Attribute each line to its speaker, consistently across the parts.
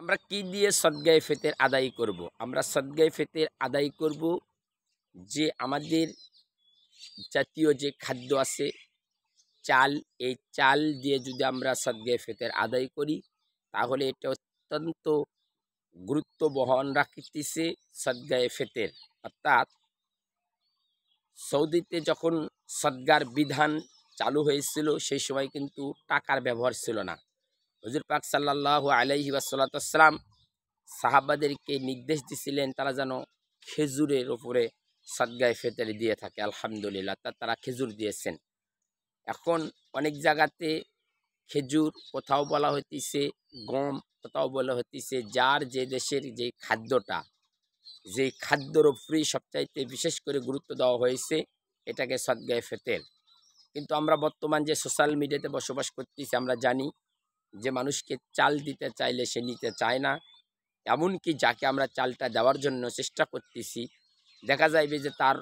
Speaker 1: আমরা কি দিয়ে সদগায়ে ফিতর আদায় করব? আমরা সদগায়ে ফিতর আদায় করব যে আমাদের জাতীয় যে খাদ্য আছে চাল, এই চাল দিয়ে যদি আমরা সদগায়ে ফিতর আদায় করি তাহলে এটা অত্যন্ত গুরুত্ব বহন রাখতেছে সদগায়ে ফিতর। অর্থাৎ সৌদিতে যখন সদগার বিধান চালু হয়েছিল সেই সময় কিন্তু টাকার ব্যবহার ছিল না। হুজুর পাক সাল্লাল্লাহু আলাইহি ওয়াসাল্লাম সাহাবাদেরকে নির্দেশ দিছিলেন তারা যেন খেজুরের উপরে সদগায়ে ফিতর দিয়ে থাকে। আলহামদুলিল্লাহ তারা খেজুর দিয়েছেন। এখন অনেক জায়গাতে খেজুর, কোথাও বলা হইতেছে গম, কোথাও বলা হইতেছে যার যে দেশের যে খাদ্যটা, যেই খাদ্যর উপরেই সবচাইতে বিশেষ করে গুরুত্ব দেওয়া হয়েছে এটাকে সদগায়ে ফিতর। কিন্তু আমরা বর্তমান যে সোশ্যাল মিডিয়াতে বসবাস করতেছি আমরা জানি যে মানুষকে চাল দিতে চাইলে সে নিতে চায় না। এমনকি যাকে আমরা চালটা দেওয়ার জন্য চেষ্টা করতেছি দেখা যাইবে যে তার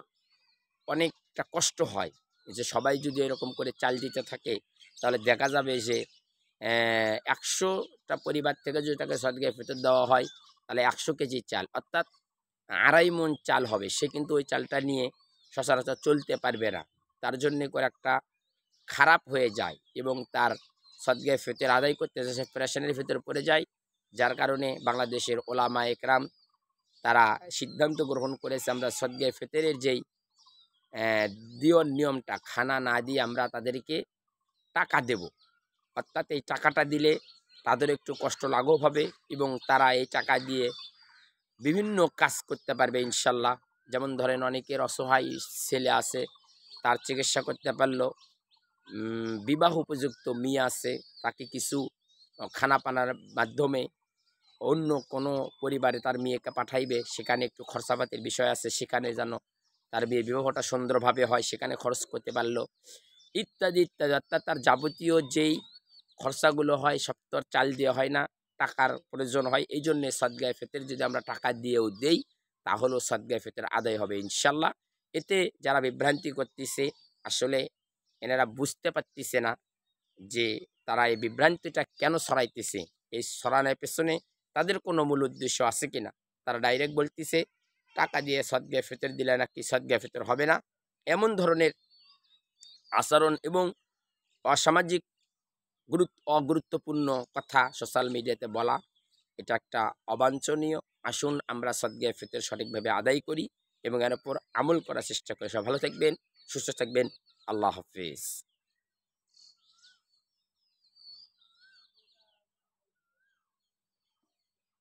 Speaker 1: অনেকটা কষ্ট হয়। যে সবাই যদি এরকম করে চাল দিতে থাকে তাহলে দেখা যাবে যে ১০০টা পরিবার থেকে যদি তাকে সদগায়ে ফিতর দেওয়া হয় তাহলে ১০০ কেজি চাল অর্থাৎ ২.৫ মণ চাল হবে। সে কিন্তু ওই চালটা নিয়ে সচরাচর চলতে পারবে না। তার জন্যে করে একটা খারাপ হয়ে যায় এবং তার সদগায়ে ফিতর আদায় করতে সে পেরেশানির ভিতরে পড়ে যায়। যার কারণে বাংলাদেশের ওলামা একরাম তারা সিদ্ধান্ত গ্রহণ করেছে আমরা সদগায়ে ফিতরের যেই দেওয়ার নিয়মটা খানা না দিয়ে আমরা তাদেরকে টাকা দেব। অর্থাৎ এই টাকাটা দিলে তাদের একটু কষ্ট লাঘব হবে এবং তারা এই টাকা দিয়ে বিভিন্ন কাজ করতে পারবে ইনশাল্লাহ। যেমন ধরেন অনেকের অসহায় ছেলে আছে, তার চিকিৎসা করতে পারলো। বিবাহ উপযুক্ত মেয়ে আছে, তাকে কিছু খানাপানার মাধ্যমে অন্য কোনো পরিবারে তার মেয়েকে পাঠাইবে, সেখানে একটু খরচাপাতির বিষয় আছে, সেখানে যেন তার বিবাহটা সুন্দরভাবে হয় সেখানে খরচ করতে পারলো ইত্যাদি ইত্যাদি। অর্থাৎ তার যাবতীয় যেই খরচাগুলো হয় সব তো আর চাল দিয়ে হয় না, টাকার প্রয়োজন হয়। এই জন্যে সদগায়ে ফিতর যদি আমরা টাকা দিয়েও দেই তাহলেও সদগায়ে ফিতর আদায় হবে ইনশাল্লাহ। এতে যারা বিভ্রান্তি করতেছে আসলে এনারা বুঝতে পারতেছে না যে তারা এই বিভ্রান্তিটা কেন ছড়াইতেছে, এই ছড়ানোর পেছনে তাদের কোনো মূল উদ্দেশ্য আছে কিনা। তারা ডাইরেক্ট বলতেছে টাকা দিয়ে সদগায়ে ফিতর দিলে নাকি সদগায়ে ফিতর হবে না। এমন ধরনের আচরণ এবং অসামাজিক অগুরুত্বপূর্ণ কথা সোশ্যাল মিডিয়াতে বলা এটা একটা অবাঞ্ছনীয়। আসুন আমরা সদগায়ে ফিতর সঠিকভাবে আদায় করি এবং এর উপর আমল করার চেষ্টা করি। সবাই ভালো থাকবেন, সুস্থ থাকবেন। আল্লাহ হাফেজ।